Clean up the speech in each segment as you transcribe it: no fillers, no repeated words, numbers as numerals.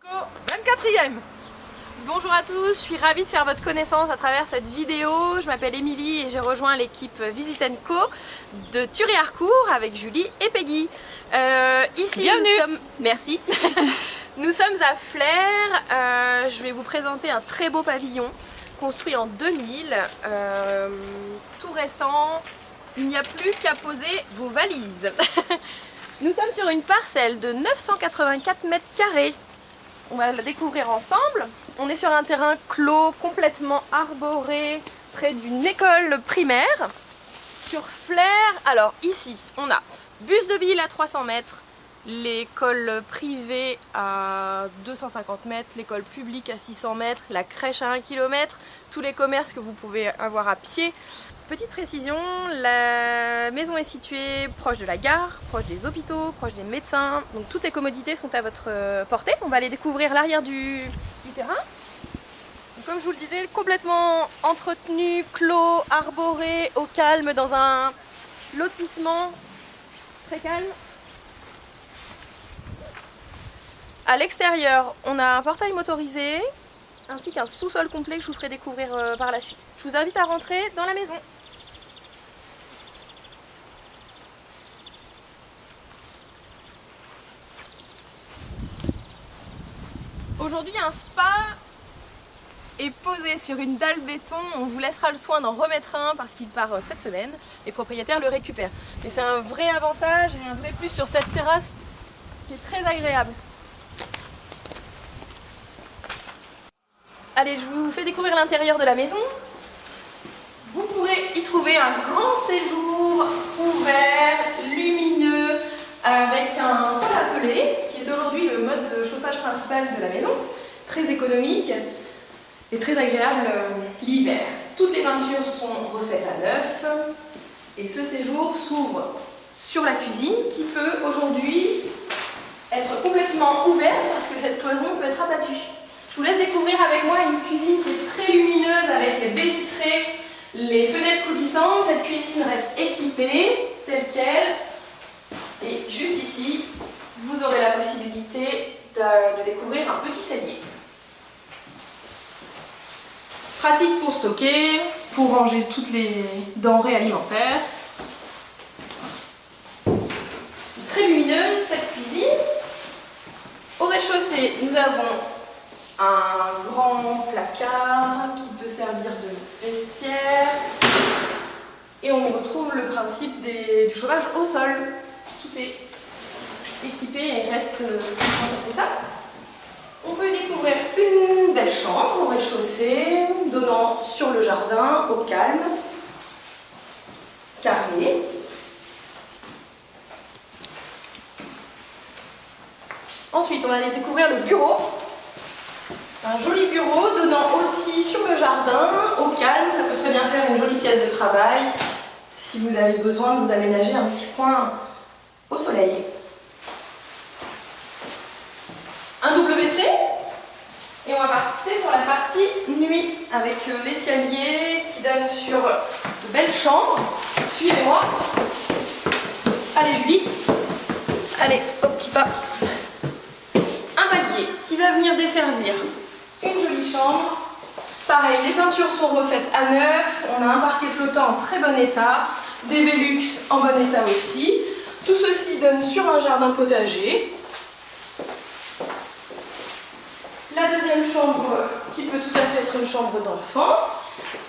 24e. Bonjour à tous, je suis ravie de faire votre connaissance à travers cette vidéo. Je m'appelle Émilie et j'ai rejoint l'équipe Visit & Co de Thury-Harcourt avec Julie et Peggy. Ici, bienvenue. nous sommes... Merci. Nous sommes à Flers. Je vais vous présenter un très beau pavillon construit en 2000, tout récent. Il n'y a plus qu'à poser vos valises. Nous sommes sur une parcelle de 984 mètres carrés. On va la découvrir ensemble. On est sur un terrain clos, complètement arboré, près d'une école primaire. Sur Flers, alors ici, on a bus de ville à 300 mètres, l'école privée à 250 mètres, l'école publique à 600 mètres, la crèche à 1 km, tous les commerces que vous pouvez avoir à pied. Petite précision, la maison est située proche de la gare, proche des hôpitaux, proche des médecins, donc toutes les commodités sont à votre portée. On va aller découvrir l'arrière du terrain. Donc, comme je vous le disais, complètement entretenu, clos, arboré, au calme, dans un lotissement très calme. À l'extérieur, on a un portail motorisé, ainsi qu'un sous-sol complet que je vous ferai découvrir par la suite. Je vous invite à rentrer dans la maison. Aujourd'hui, un spa est posé sur une dalle béton. On vous laissera le soin d'en remettre un parce qu'il part cette semaine. Les propriétaires le récupèrent. Mais c'est un vrai avantage et un vrai plus sur cette terrasse qui est très agréable. Allez, je vous fais découvrir l'intérieur de la maison. Vous pourrez y trouver un grand séjour ouvert, lumineux, avec un poêle à peler, qui est aujourd'hui le mode de chauffage principal de la maison. Très économique et très agréable l'hiver. Toutes les peintures sont refaites à neuf. Et ce séjour s'ouvre sur la cuisine, qui peut aujourd'hui être complètement ouverte, parce que cette cloison peut être abattue. Je vous laisse découvrir avec moi une cuisine qui est très lumineuse avec les baies vitrées, les fenêtres coulissantes. Cette cuisine reste équipée telle qu'elle. Et juste ici, vous aurez la possibilité de découvrir un petit cellier. Pratique pour stocker, pour ranger toutes les denrées alimentaires. Très lumineuse cette cuisine. Au rez-de-chaussée, nous avons un grand placard qui peut servir de vestiaire et on retrouve le principe du chauffage au sol. Tout est équipé et reste dans cet état. On peut découvrir une belle chambre au rez-de-chaussée donnant sur le jardin au calme, carré. Ensuite, on va aller découvrir le bureau. Un joli bureau donnant aussi sur le jardin, au calme. Ça peut très bien faire une jolie pièce de travail si vous avez besoin de vous aménager un petit coin au soleil. Un WC. Et on va passer sur la partie nuit avec l'escalier qui donne sur de belles chambres. Suivez-moi. Allez Julie. Allez, au petit pas. Un palier qui va venir desservir une jolie chambre. Pareil, les peintures sont refaites à neuf. On a un parquet flottant en très bon état. Des Velux en bon état aussi. Tout ceci donne sur un jardin potager. La deuxième chambre qui peut tout à fait être une chambre d'enfant,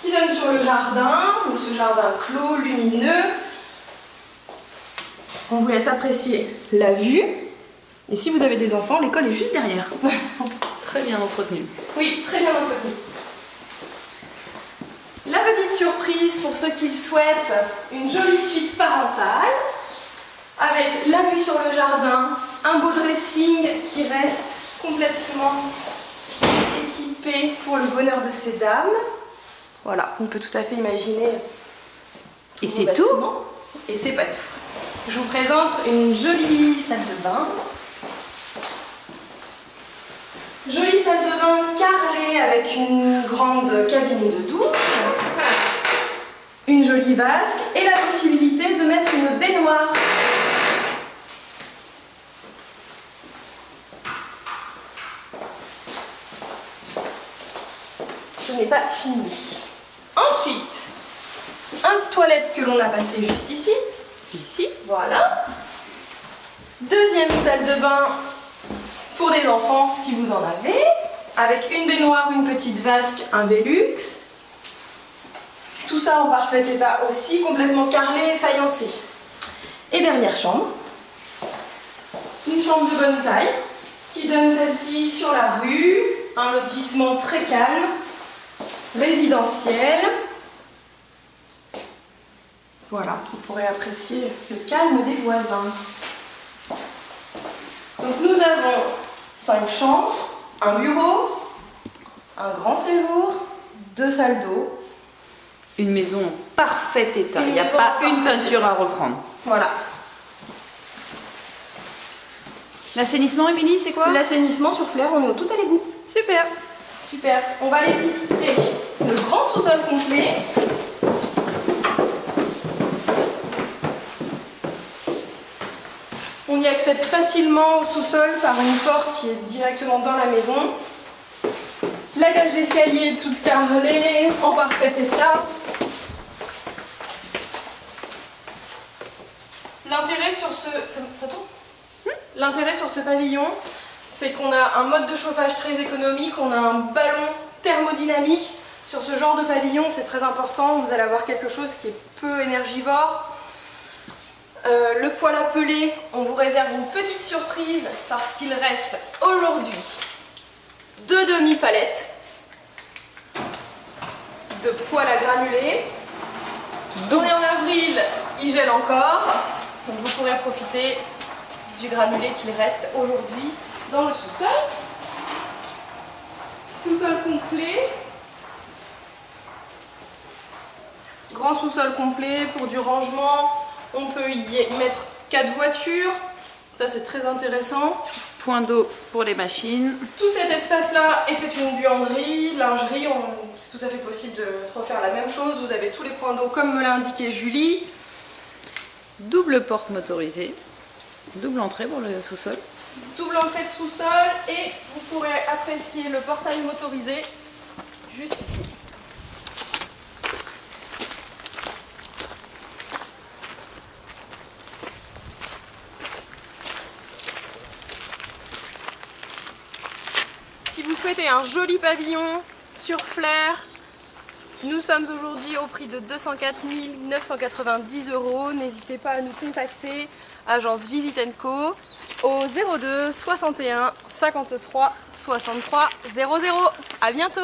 qui donne sur le jardin, ou ce jardin clos, lumineux. On vous laisse apprécier la vue. Et si vous avez des enfants, l'école est juste derrière. Très bien entretenu. Oui, très bien entretenu. La petite surprise pour ceux qui le souhaitent, une jolie suite parentale, avec la vue sur le jardin, un beau dressing qui reste complètement équipé pour le bonheur de ces dames. Voilà, on peut tout à fait imaginer. Et c'est tout? Et c'est pas tout. Je vous présente une jolie salle de bain. Jolie salle de bain carrelée avec une grande cabine de douche, une jolie vasque et la possibilité de mettre une baignoire. n'est pas fini. Ensuite, un toilette que l'on a passé juste ici. Ici. Voilà. Deuxième salle de bain pour les enfants si vous en avez. Avec une baignoire, une petite vasque, un Velux. Tout ça en parfait état aussi, complètement carrelé et faïencé. Et dernière chambre. Une chambre de bonne taille qui donne celle-ci sur la rue. Un lotissement très calme, résidentiel. Voilà, vous pourrez apprécier le calme des voisins. Donc nous avons 5 chambres, un bureau, un grand séjour, 2 salles d'eau. Une maison en parfait état. Il n'y a maison pas en une parfait peinture état. à reprendre. Voilà. L'assainissement, Émilie, c'est quoi? L'assainissement sur Flers, on est au tout à l'égout. Super. Super. On va aller visiter le grand sous-sol complet. On y accède facilement au sous-sol par une porte qui est directement dans la maison. La cage d'escalier est toute carrelée, en parfait état. L'intérêt sur ça tourne ? L'intérêt sur ce pavillon, c'est qu'on a un mode de chauffage très économique, on a un ballon thermodynamique. Sur ce genre de pavillon, c'est très important, vous allez avoir quelque chose qui est peu énergivore. Le poêle à peler, on vous réserve une petite surprise parce qu'il reste aujourd'hui 2 demi-palettes de poêle à granulés. On est en avril, il gèle encore, donc vous pourrez profiter du granulé qu'il reste aujourd'hui dans le sous-sol. Sous-sol complet. Grand sous-sol complet pour du rangement. On peut y mettre 4 voitures. Ça, c'est très intéressant. Point d'eau pour les machines. Tout cet espace-là était une buanderie, lingerie. C'est tout à fait possible de refaire la même chose. Vous avez tous les points d'eau comme me l'a indiqué Julie. Double porte motorisée. Double entrée pour le sous-sol. Double entrée de sous-sol et vous pourrez apprécier le portail motorisé juste ici. Si vous souhaitez un joli pavillon sur Flers, nous sommes aujourd'hui au prix de 204 990 €. N'hésitez pas à nous contacter, agence Visit & Co, au 02 61 53 63 00. À bientôt!